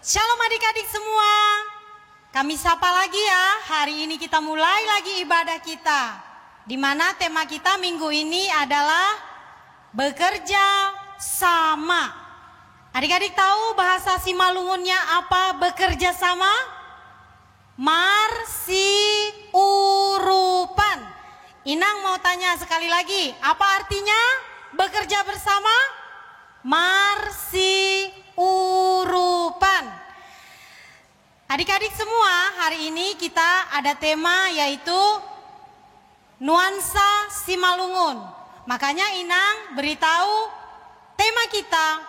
Shalom adik-adik semua. Kami sapa lagi ya. Hari ini kita mulai lagi ibadah kita, di mana tema kita minggu ini adalah bekerja sama. Adik-adik tahu bahasa Simalungunnya apa bekerja sama? Marsiurupan. Inang mau tanya sekali lagi, apa artinya bekerja bersama? Marsiurupan. Adik-adik semua, hari ini kita ada tema yaitu nuansa Simalungun. Makanya Inang beritahu tema kita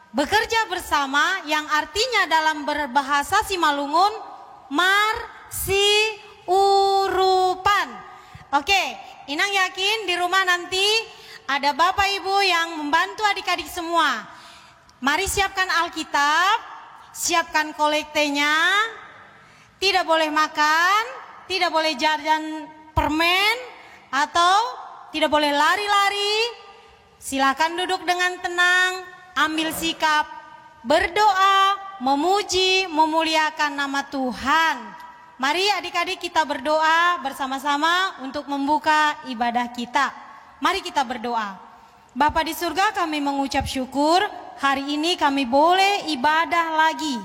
bekerja bersama, yang artinya dalam berbahasa Simalungun marsiurupan. Oke, Inang yakin di rumah nanti ada Bapak Ibu yang membantu adik-adik semua. Mari siapkan Alkitab, siapkan kolektenya. Tidak boleh makan, tidak boleh jajan permen, atau tidak boleh lari-lari. Silakan duduk dengan tenang, ambil sikap, berdoa, memuji, memuliakan nama Tuhan. Mari adik-adik kita berdoa bersama-sama untuk membuka ibadah kita. Mari kita berdoa. Bapa di surga, kami mengucap syukur hari ini kami boleh ibadah lagi.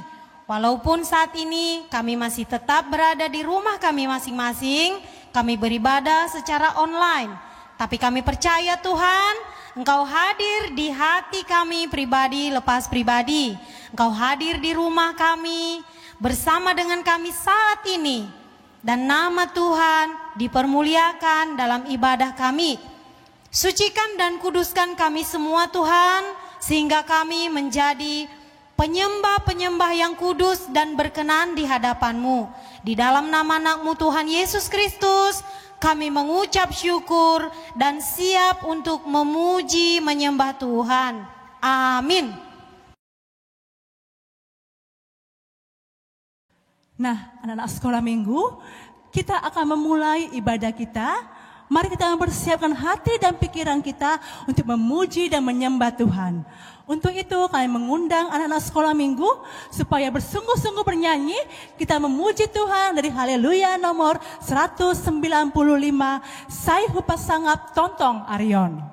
Walaupun saat ini kami masih tetap berada di rumah kami masing-masing, kami beribadah secara online. Tapi kami percaya Tuhan, Engkau hadir di hati kami pribadi lepas pribadi. Engkau hadir di rumah kami bersama dengan kami saat ini. Dan nama Tuhan dipermuliakan dalam ibadah kami. Sucikan dan kuduskan kami semua Tuhan, sehingga kami menjadi penyembah-penyembah yang kudus dan berkenan di hadapan-Mu. Di dalam nama anak-Mu Tuhan Yesus Kristus, kami mengucap syukur dan siap untuk memuji menyembah Tuhan. Amin. Nah, anak-anak sekolah minggu, kita akan memulai ibadah kita. Mari kita mempersiapkan hati dan pikiran kita untuk memuji dan menyembah Tuhan. Untuk itu kami mengundang anak-anak sekolah minggu supaya bersungguh-sungguh bernyanyi. Kita memuji Tuhan dari Haleluya nomor 195, Sai Hupa Sangap Tontong Arion.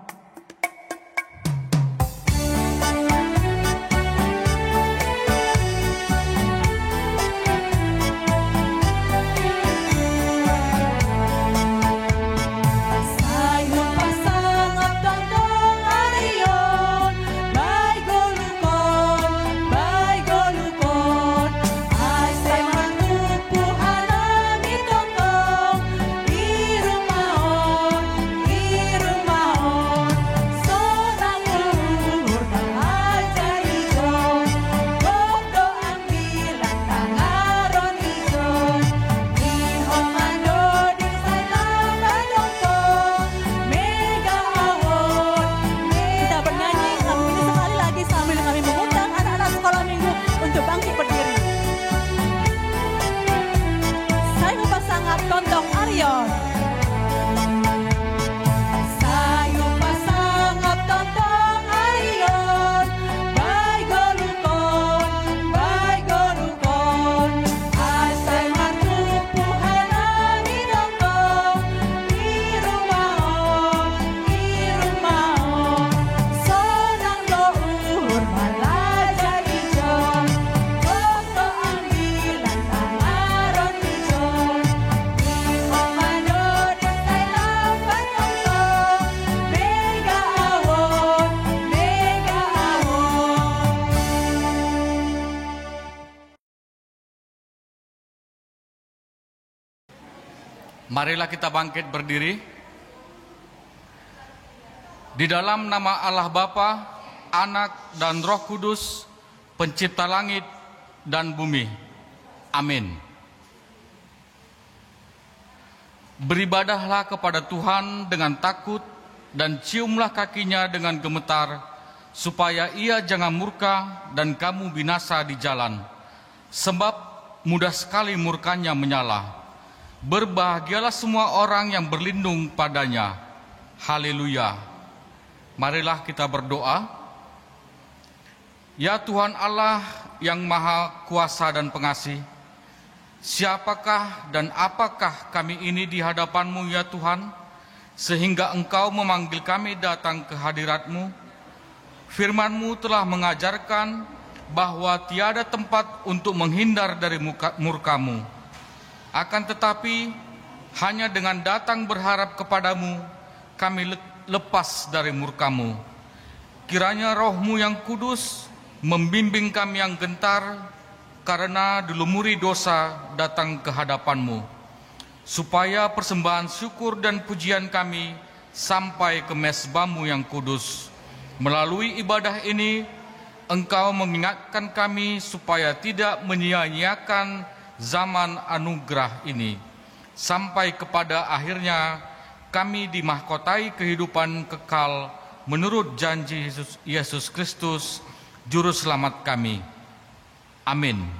Marilah kita bangkit berdiri. Di dalam nama Allah Bapa, Anak dan Roh Kudus, Pencipta langit dan bumi. Amin. Beribadahlah kepada Tuhan dengan takut dan ciumlah kakinya dengan gemetar, supaya Ia jangan murka dan kamu binasa di jalan. Sebab mudah sekali murkanya menyala. Berbahagialah semua orang yang berlindung padanya. Haleluya. Marilah kita berdoa. Ya Tuhan Allah yang maha kuasa dan pengasih, siapakah dan apakah kami ini di hadapan-Mu ya Tuhan, sehingga Engkau memanggil kami datang ke hadirat-Mu? Firman-Mu telah mengajarkan bahwa tiada tempat untuk menghindar dari murka-Mu. Akan tetapi, hanya dengan datang berharap kepadamu, kami lepas dari murka-Mu. Kiranya Roh-Mu yang kudus membimbing kami yang gentar, karena dilumuri dosa datang ke hadapan-Mu, supaya persembahan syukur dan pujian kami sampai ke mezbah-Mu yang kudus. Melalui ibadah ini, Engkau mengingatkan kami supaya tidak menyia-nyiakan zaman anugerah ini, sampai kepada akhirnya kami dimahkotai kehidupan kekal menurut janji Yesus Kristus, Juru Selamat kami. Amin.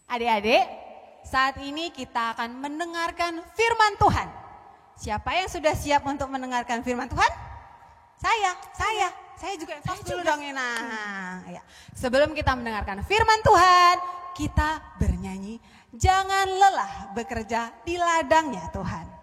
Adik-adik, saat ini kita akan mendengarkan firman Tuhan. Siapa yang sudah siap untuk mendengarkan firman Tuhan? Saya juga dulu dong ya. Nah, ya. Sebelum kita mendengarkan firman Tuhan, kita bernyanyi, jangan lelah bekerja di ladangnya Tuhan.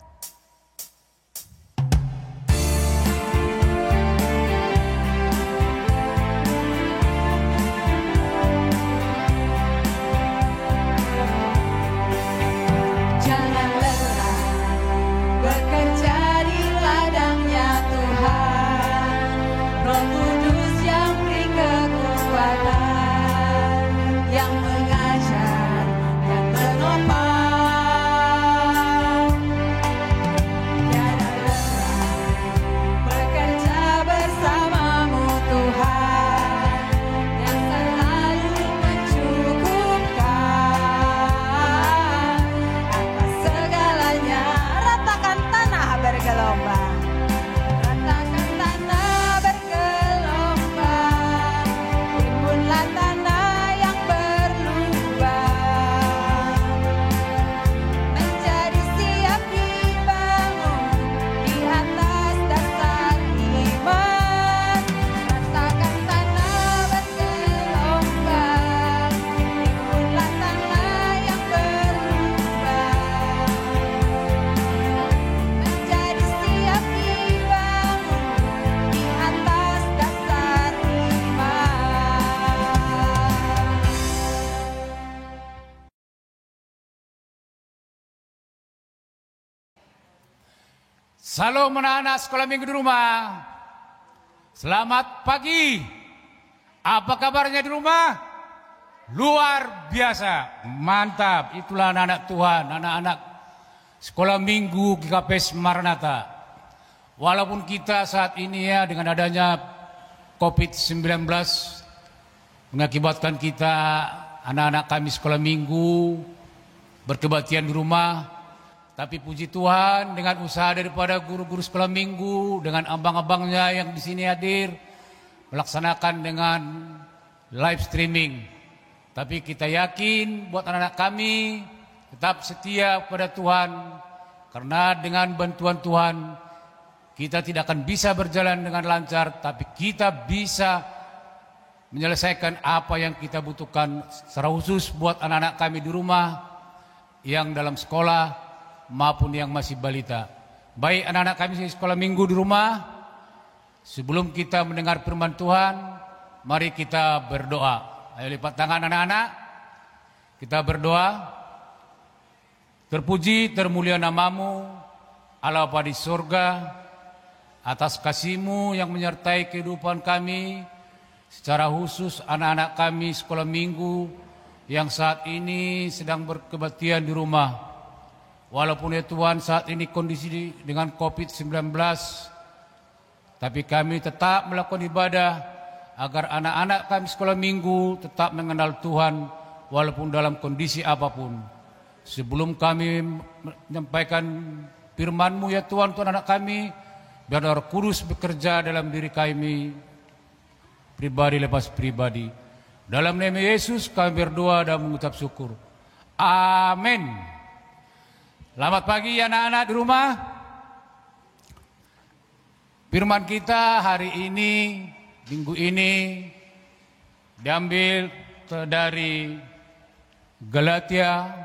Salam anak-anak sekolah minggu di rumah. Selamat pagi. Apa kabarnya di rumah? Luar biasa, mantap. Itulah anak-anak Tuhan, anak-anak sekolah minggu GKP Maranatha. Walaupun kita saat ini ya dengan adanya COVID-19 mengakibatkan kita anak-anak kami sekolah minggu berkebaktian di rumah. Tapi puji Tuhan dengan usaha daripada guru-guru sekolah minggu, dengan abang-abangnya yang di sini hadir, melaksanakan dengan live streaming. Tapi kita yakin buat anak-anak kami tetap setia kepada Tuhan, karena dengan bantuan Tuhan kita tidak akan bisa berjalan dengan lancar, tapi kita bisa menyelesaikan apa yang kita butuhkan secara khusus buat anak-anak kami di rumah yang dalam sekolah maupun yang masih balita. Baik anak-anak kami di sekolah minggu di rumah, sebelum kita mendengar firman Tuhan, mari kita berdoa. Ayo lipat tangan anak-anak, kita berdoa. Terpuji termulia namamu, Allah Bapa di surga, atas kasih-Mu yang menyertai kehidupan kami, secara khusus anak-anak kami sekolah minggu yang saat ini sedang berkebaktian di rumah. Walaupun ya Tuhan saat ini kondisi dengan COVID-19, tapi kami tetap melakukan ibadah agar anak-anak kami sekolah minggu tetap mengenal Tuhan walaupun dalam kondisi apapun. Sebelum kami menyampaikan firman-Mu ya Tuhan untuk anak kami, biar Roh Kudus bekerja dalam diri kami, pribadi lepas pribadi. Dalam nama Yesus kami berdoa dan mengucap syukur. Amin. Selamat pagi anak-anak di rumah. Firman kita hari ini, minggu ini, diambil dari Galatia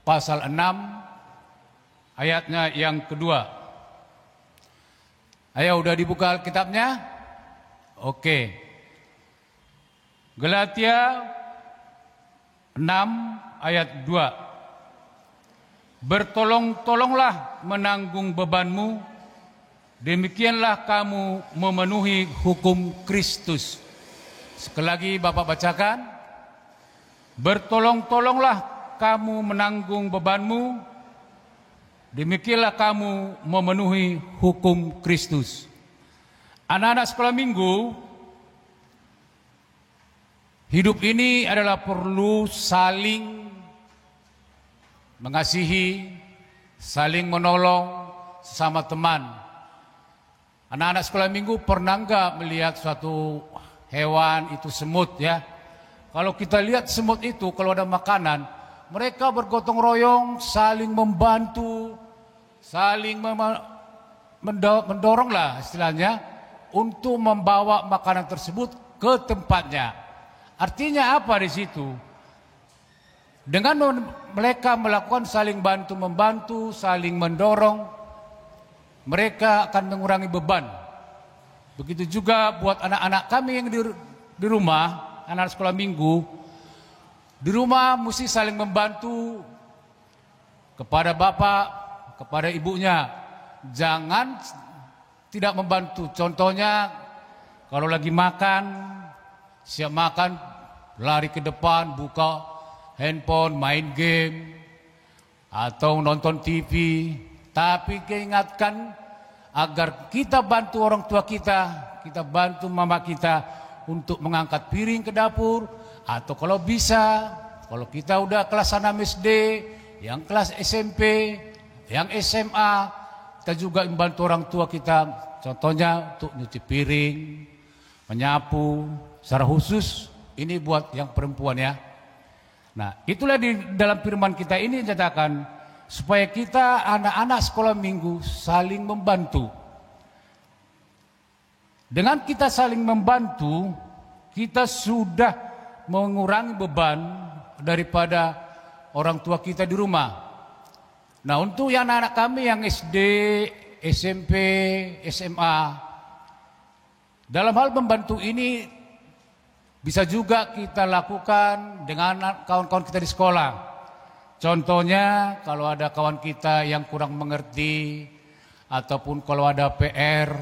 pasal 6 ayatnya yang kedua. Ayo udah dibuka kitabnya? Oke. Galatia 6 ayat 2. Bertolong-tolonglah menanggung bebanmu, demikianlah kamu memenuhi hukum Kristus. Sekali lagi Bapak bacakan. Bertolong-tolonglah kamu menanggung bebanmu, demikianlah kamu memenuhi hukum Kristus. Anak-anak sekolah minggu, hidup ini adalah perlu saling mengasihi, saling menolong sesama teman. Anak-anak sekolah minggu pernah enggak melihat suatu hewan itu semut ya, Kalau kita lihat semut itu, kalau ada makanan, mereka bergotong royong, saling membantu, saling mendorong lah istilahnya, untuk membawa makanan tersebut ke tempatnya. Artinya apa di situ? Dengan mereka melakukan saling bantu-membantu, saling mendorong, mereka akan mengurangi beban. Begitu juga buat anak-anak kami yang di rumah, anak sekolah minggu, di rumah mesti saling membantu kepada bapak, kepada ibunya. Jangan tidak membantu. Contohnya kalau lagi makan, siap makan, lari ke depan, buka handphone, main game, atau nonton TV. Tapi keingatkan agar kita bantu orang tua kita bantu mama kita untuk mengangkat piring ke dapur, atau kalau bisa, kalau kita udah kelas 6 SD, yang kelas SMP, yang SMA, kita juga membantu orang tua kita, contohnya untuk nyuci piring, menyapu, secara khusus ini buat yang perempuan ya. Nah, itulah di dalam firman kita ini dinyatakan supaya kita anak-anak sekolah minggu saling membantu. Dengan kita saling membantu, kita sudah mengurangi beban daripada orang tua kita di rumah. Nah, untuk yang anak-anak kami yang SD, SMP, SMA, dalam hal membantu ini bisa juga kita lakukan dengan kawan-kawan kita di sekolah. Contohnya kalau ada kawan kita yang kurang mengerti, ataupun kalau ada PR,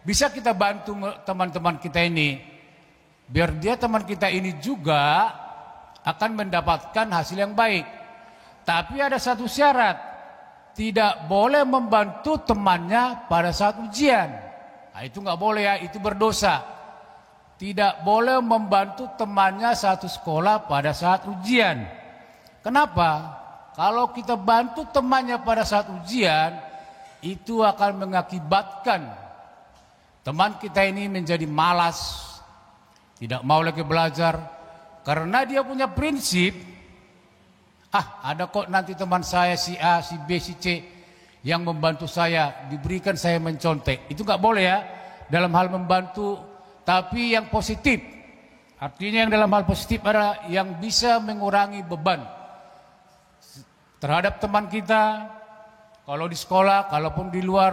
bisa kita bantu teman-teman kita ini, biar dia teman kita ini juga akan mendapatkan hasil yang baik. Tapi ada satu syarat, tidak boleh membantu temannya pada saat ujian. Nah, itu nggak boleh ya, itu berdosa. Tidak boleh membantu temannya satu sekolah pada saat ujian. Kenapa? Kalau kita bantu temannya pada saat ujian, itu akan mengakibatkan teman kita ini menjadi malas, tidak mau lagi belajar, karena dia punya prinsip, ada kok nanti teman saya si A, si B, si C yang membantu saya, diberikan saya mencontek. Itu nggak boleh ya, dalam hal membantu, tapi yang positif. Artinya yang dalam hal positif adalah yang bisa mengurangi beban terhadap teman kita, kalau di sekolah, kalaupun di luar,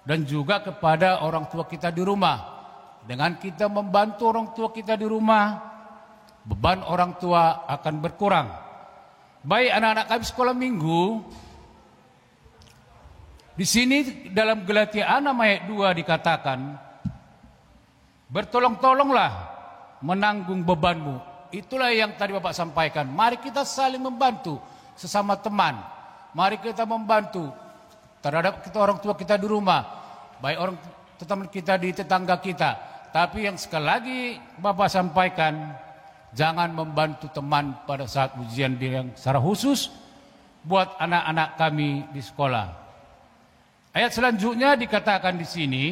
dan juga kepada orang tua kita di rumah. Dengan kita membantu orang tua kita di rumah, beban orang tua akan berkurang. Baik anak-anak kami sekolah minggu, di sini dalam Galatia 6 ayat 2 dikatakan, bertolong-tolonglah menanggung bebanmu. Itulah yang tadi Bapak sampaikan. Mari kita saling membantu sesama teman. Mari kita membantu terhadap kita orang tua kita di rumah, baik orang teman kita di tetangga kita. Tapi yang sekali lagi Bapak sampaikan, jangan membantu teman pada saat ujian yang secara khusus buat anak-anak kami di sekolah. Ayat selanjutnya dikatakan di sini,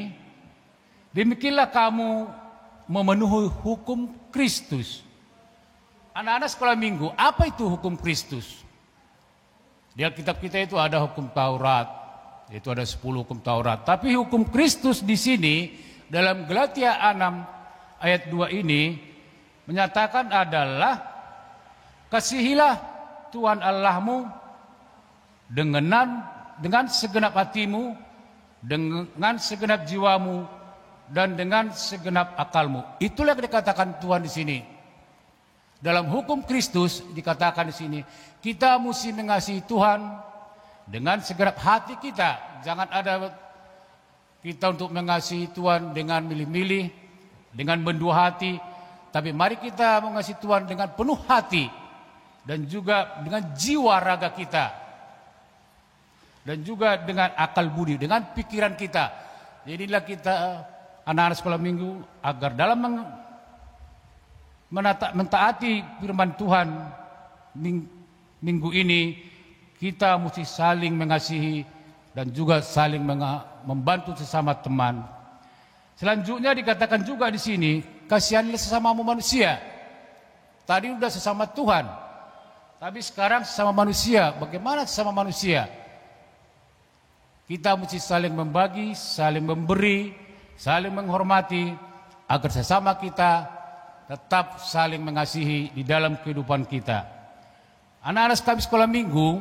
demikianlah kamu memenuhi hukum Kristus. Anak-anak sekolah minggu, apa itu hukum Kristus? Di Alkitab kita itu ada hukum Taurat, itu ada 10 hukum Taurat. Tapi hukum Kristus di sini dalam Galatia 6 ayat 2 ini menyatakan adalah kasihilah Tuhan Allahmu dengan segenap hatimu, dengan segenap jiwamu, dan dengan segenap akalmu. Itulah yang dikatakan Tuhan di sini. Dalam hukum Kristus dikatakan di sini, kita mesti mengasihi Tuhan dengan segenap hati kita. Jangan ada kita untuk mengasihi Tuhan dengan milih-milih, dengan mendua hati. Tapi mari kita mengasihi Tuhan dengan penuh hati dan juga dengan jiwa raga kita. Dan juga dengan akal budi, dengan pikiran kita. Jadilah kita anak-anak sekolah minggu agar dalam mentaati firman Tuhan minggu ini, kita mesti saling mengasihi dan juga saling membantu sesama teman. Selanjutnya dikatakan juga di sini, kasihanilah sesama manusia. Tadi udah sesama Tuhan, tapi sekarang sesama manusia. Bagaimana sesama manusia? Kita mesti saling membagi, saling memberi, saling menghormati, agar sesama kita tetap saling mengasihi di dalam kehidupan kita. Anak-anak kami sekolah minggu,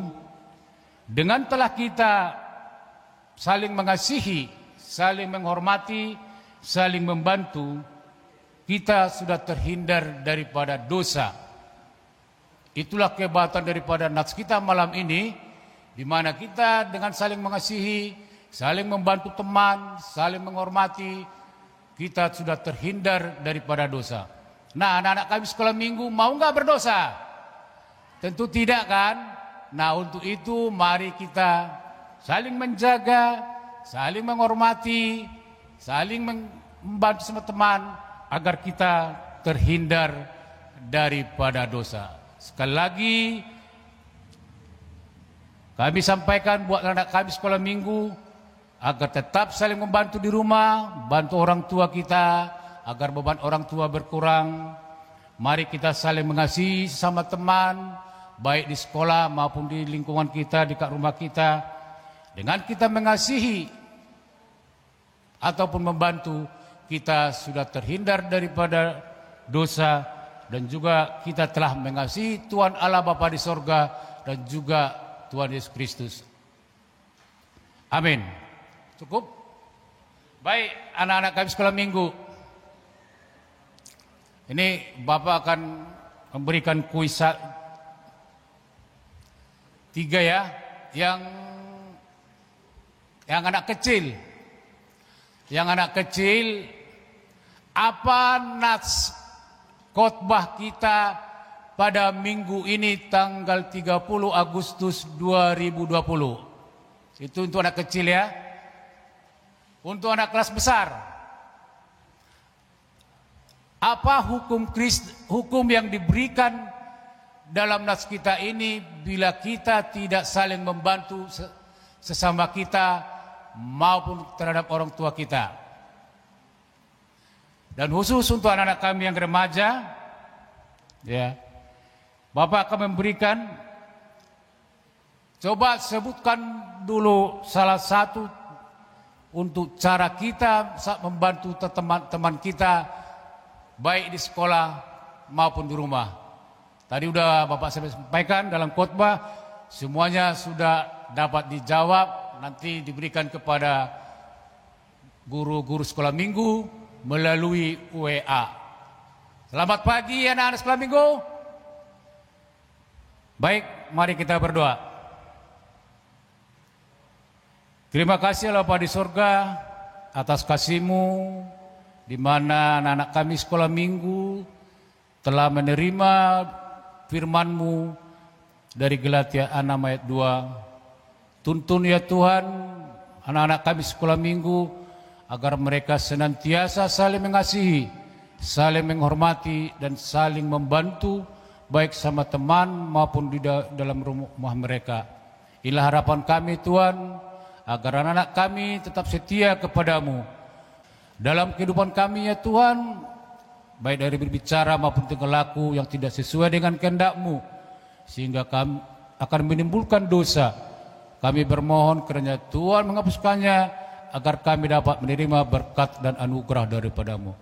dengan telah kita saling mengasihi, saling menghormati, saling membantu, kita sudah terhindar daripada dosa. Itulah kehebatan daripada nats kita malam ini, di mana kita dengan saling mengasihi, saling membantu teman, saling menghormati, kita sudah terhindar daripada dosa. Nah, anak-anak kami sekolah minggu mau nggak berdosa? Tentu tidak kan? Nah, untuk itu mari kita saling menjaga, saling menghormati, saling membantu sama teman, agar kita terhindar daripada dosa. Sekali lagi, kami sampaikan buat anak kami sekolah minggu, agar tetap saling membantu di rumah, bantu orang tua kita, agar beban orang tua berkurang. Mari kita saling mengasihi sesama teman, baik di sekolah maupun di lingkungan kita, di dekat rumah kita. Dengan kita mengasihi ataupun membantu, kita sudah terhindar daripada dosa, dan juga kita telah mengasihi Tuhan Allah Bapa di sorga dan juga Tuhan Yesus Kristus. Amin. Cukup? Baik, anak-anak kami sekolah minggu. Ini Bapak akan memberikan kuis 3 ya, yang anak kecil. Yang anak kecil, apa nats khotbah kita pada minggu ini tanggal 30 Agustus 2020? Itu untuk anak kecil ya. Untuk anak kelas besar, apa hukum yang diberikan dalam nats kita ini bila kita tidak saling membantu sesama kita maupun terhadap orang tua kita? Dan khusus untuk anak-anak kami yang remaja, ya, Bapak akan memberikan, coba sebutkan dulu salah satu untuk cara kita membantu teman-teman kita, baik di sekolah maupun di rumah. Tadi udah Bapak sampaikan dalam khotbah, semuanya sudah dapat dijawab, nanti diberikan kepada guru-guru sekolah minggu melalui WA. Selamat pagi anak-anak sekolah minggu. Baik, mari kita berdoa. Terima kasih Allah Bapa di sorga atas kasih-Mu, di mana anak-anak kami sekolah minggu telah menerima firman-Mu dari Galatia 6 ayat 2. Tuntun ya Tuhan anak-anak kami sekolah minggu agar mereka senantiasa saling mengasihi, saling menghormati dan saling membantu baik sama teman maupun di dalam rumah mereka. Inilah harapan kami Tuhan, agar anak-anak kami tetap setia kepadamu dalam kehidupan kami ya Tuhan, baik dari berbicara maupun tingkah laku yang tidak sesuai dengan kehendak-Mu, sehingga kami akan menimbulkan dosa. Kami bermohon kiranya Tuhan menghapuskannya, agar kami dapat menerima berkat dan anugerah daripada-Mu.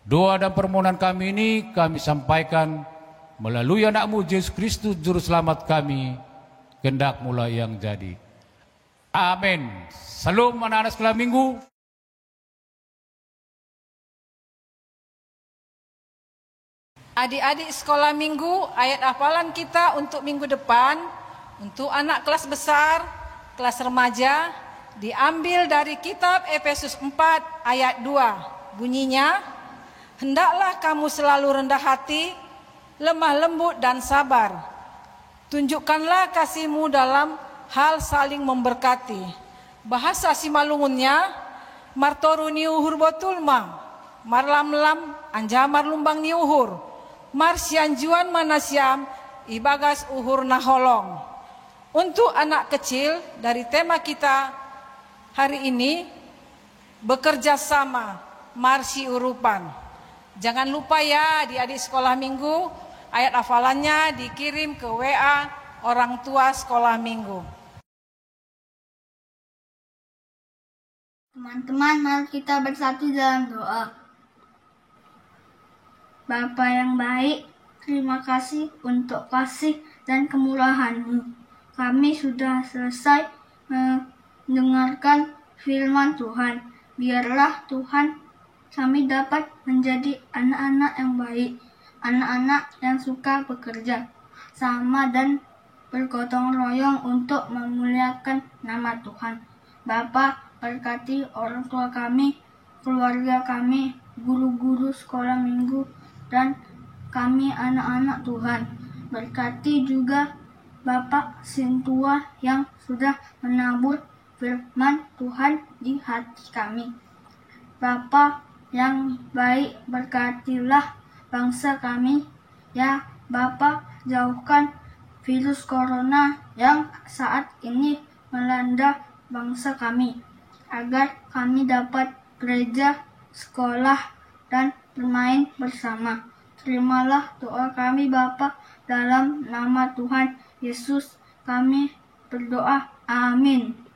Doa dan permohonan kami ini kami sampaikan melalui anak-Mu Yesus Kristus Juru Selamat kami, kehendak-Mu lah yang jadi. Amin. Salam anak-anak sekolah minggu. Adik-adik sekolah minggu, ayat hafalan kita untuk minggu depan, untuk anak kelas besar, kelas remaja, diambil dari kitab Efesus 4 ayat 2. Bunyinya, hendaklah kamu selalu rendah hati, lemah lembut dan sabar. Tunjukkanlah kasih-Mu dalam hal saling memberkati. Bahasa Simalungunnya, martoru niuhur botulma, marlam-lam anjamar lumbang niuhur, marsian juan manasiam ibagas uhur naholong. Untuk anak kecil, dari tema kita hari ini, bekerja sama, marsi urupan. Jangan lupa ya adik-adik sekolah minggu, ayat hafalannya dikirim ke WA orang tua sekolah minggu. Teman-teman, mari kita bersatu dalam doa. Bapa yang baik, terima kasih untuk kasih dan kemurahan-Mu. Kami sudah selesai mendengarkan firman Tuhan. Biarlah Tuhan kami dapat menjadi anak-anak yang baik, anak-anak yang suka bekerja sama dan bergotong royong untuk memuliakan nama Tuhan. Bapa, berkati orang tua kami, keluarga kami, guru-guru sekolah minggu, dan kami anak-anak Tuhan. Berkati juga Bapak Sintua yang sudah menabur firman Tuhan di hati kami. Bapa yang baik, berkatilah bangsa kami. Ya Bapa, jauhkan virus corona yang saat ini melanda bangsa kami, agar kami dapat gereja, sekolah, dan bermain bersama. Terimalah doa kami Bapa, dalam nama Tuhan Yesus kami berdoa. Amin.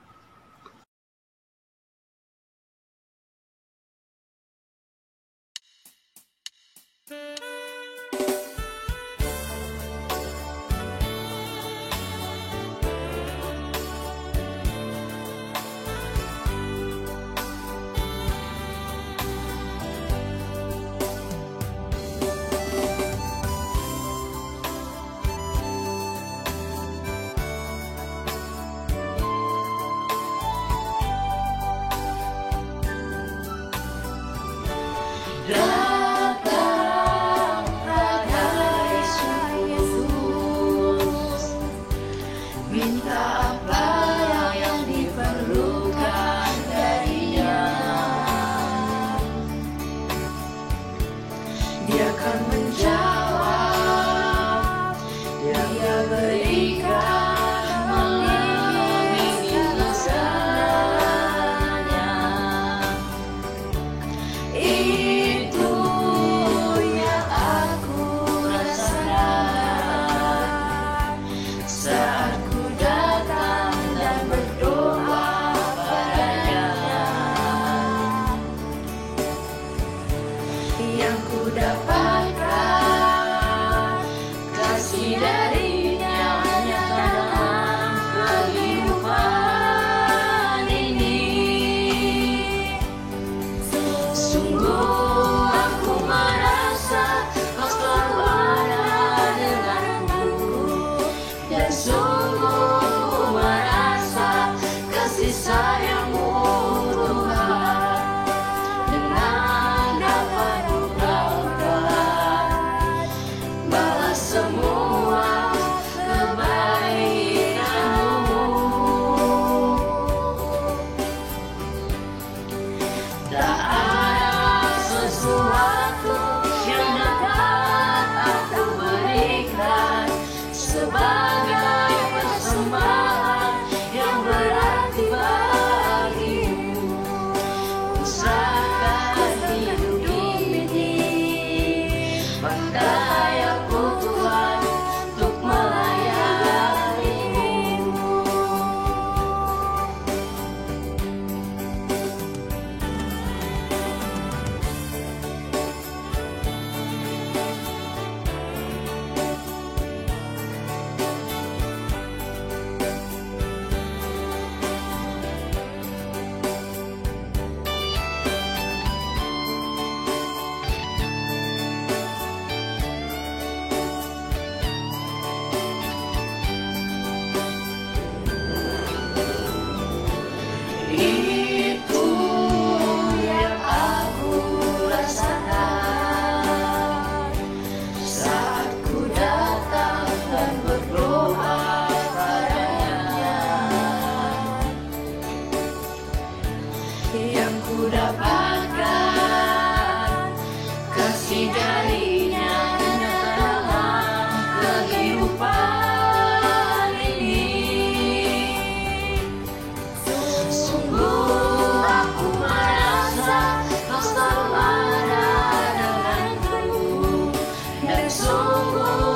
Sungguh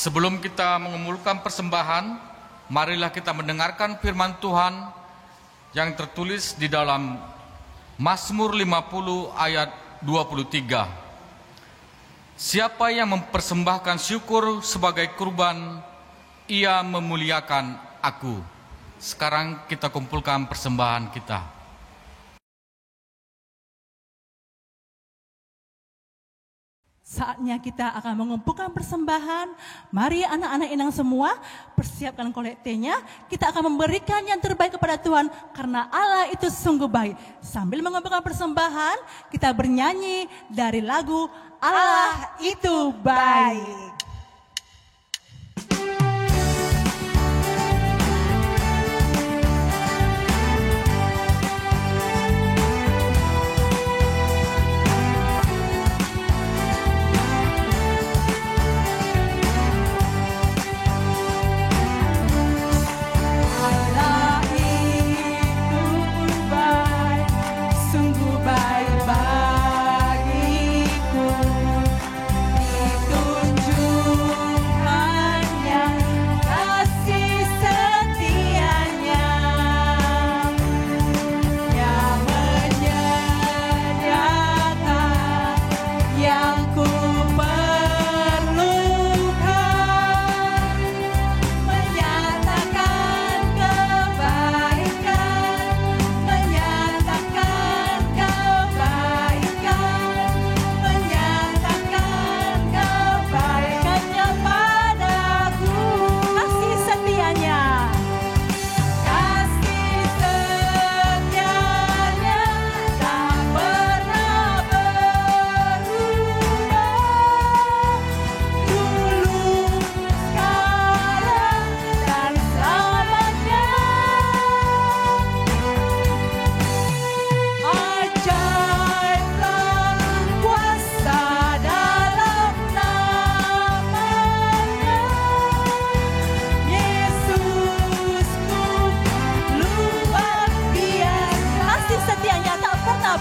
Sebelum kita mengumpulkan persembahan, marilah kita mendengarkan firman Tuhan yang tertulis di dalam Mazmur 50 ayat 23. Siapa yang mempersembahkan syukur sebagai kurban, ia memuliakan aku. Sekarang kita kumpulkan persembahan kita. Saatnya kita akan mengumpulkan persembahan. Mari anak-anak Inang semua persiapkan kolektenya. Kita akan memberikan yang terbaik kepada Tuhan karena Allah itu sungguh baik. Sambil mengumpulkan persembahan, kita bernyanyi dari lagu Allah itu baik.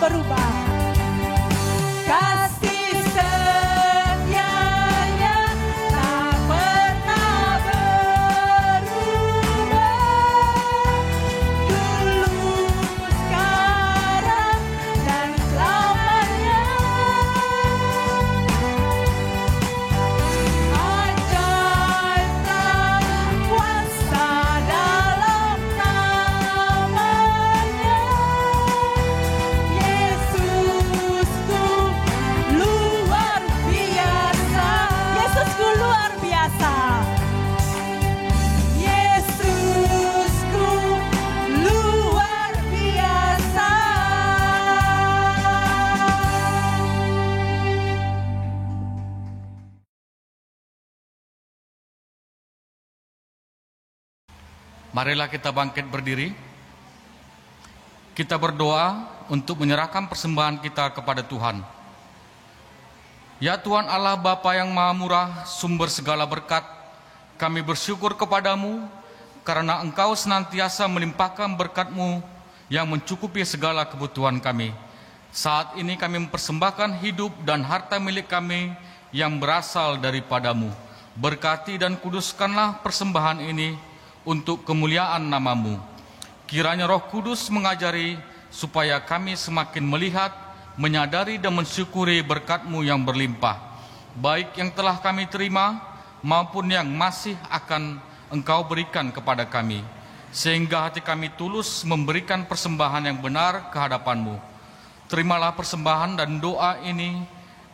Berubah kasih setianya tak pernah berubah, dulu sekarang dan selamanya. Ajaib dan kuasa dalam namanya. Marilah kita bangkit berdiri. Kita berdoa untuk menyerahkan persembahan kita kepada Tuhan. Ya Tuhan Allah Bapa yang Maha Murah, sumber segala berkat, kami bersyukur kepadamu karena Engkau senantiasa melimpahkan berkat-Mu yang mencukupi segala kebutuhan kami. Saat ini kami mempersembahkan hidup dan harta milik kami yang berasal daripadamu. Berkati dan kuduskanlah persembahan ini untuk kemuliaan namamu. Kiranya Roh Kudus mengajari supaya kami semakin melihat, menyadari dan mensyukuri berkat-Mu yang berlimpah, baik yang telah kami terima maupun yang masih akan Engkau berikan kepada kami, sehingga hati kami tulus memberikan persembahan yang benar ke hadapan-Mu. Terimalah persembahan dan doa ini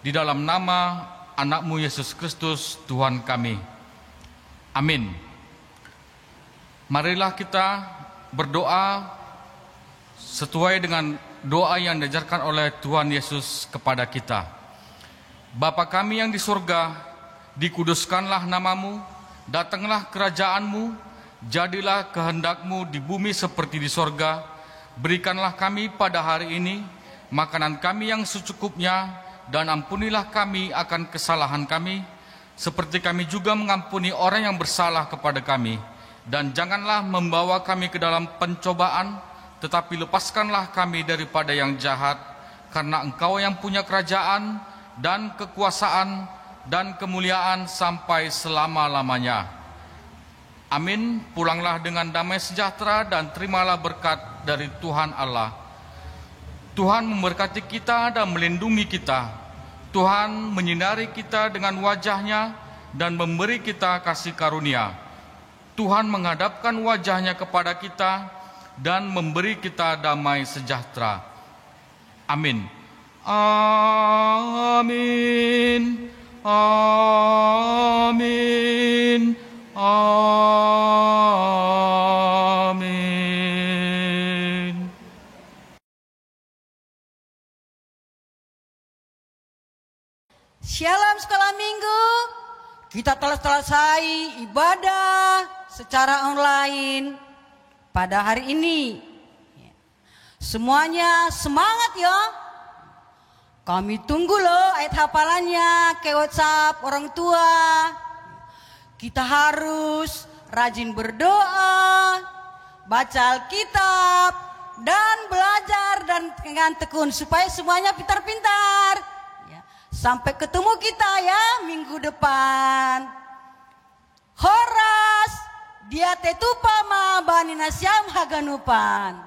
di dalam nama Anak-Mu Yesus Kristus Tuhan kami. Amin. Marilah kita berdoa sesuai dengan doa yang diajarkan oleh Tuhan Yesus kepada kita. Bapa kami yang di surga, dikuduskanlah namamu, datanglah kerajaan-Mu, jadilah kehendak-Mu di bumi seperti di surga. Berikanlah kami pada hari ini makanan kami yang secukupnya, dan ampunilah kami akan kesalahan kami, seperti kami juga mengampuni orang yang bersalah kepada kami. Dan janganlah membawa kami ke dalam pencobaan, tetapi lepaskanlah kami daripada yang jahat, karena Engkau yang punya kerajaan dan kekuasaan dan kemuliaan sampai selama-lamanya. Amin. Pulanglah dengan damai sejahtera dan terimalah berkat dari Tuhan Allah. Tuhan memberkati kita dan melindungi kita. Tuhan menyinari kita dengan wajah-Nya dan memberi kita kasih karunia. Tuhan menghadapkan wajah-Nya kepada kita dan memberi kita damai sejahtera. Amin. Amin. Amin. Amin. Shalom sekolah minggu, kita telah selesai ibadah secara online pada hari ini. Semuanya semangat ya. Kami tunggu loh ayat hafalannya ke WhatsApp orang tua. Kita harus rajin berdoa, baca Alkitab, dan belajar dan dengan tekun supaya semuanya pintar-pintar. Sampai ketemu kita ya minggu depan. Horas, dia tetupama bani nasyam haganupan.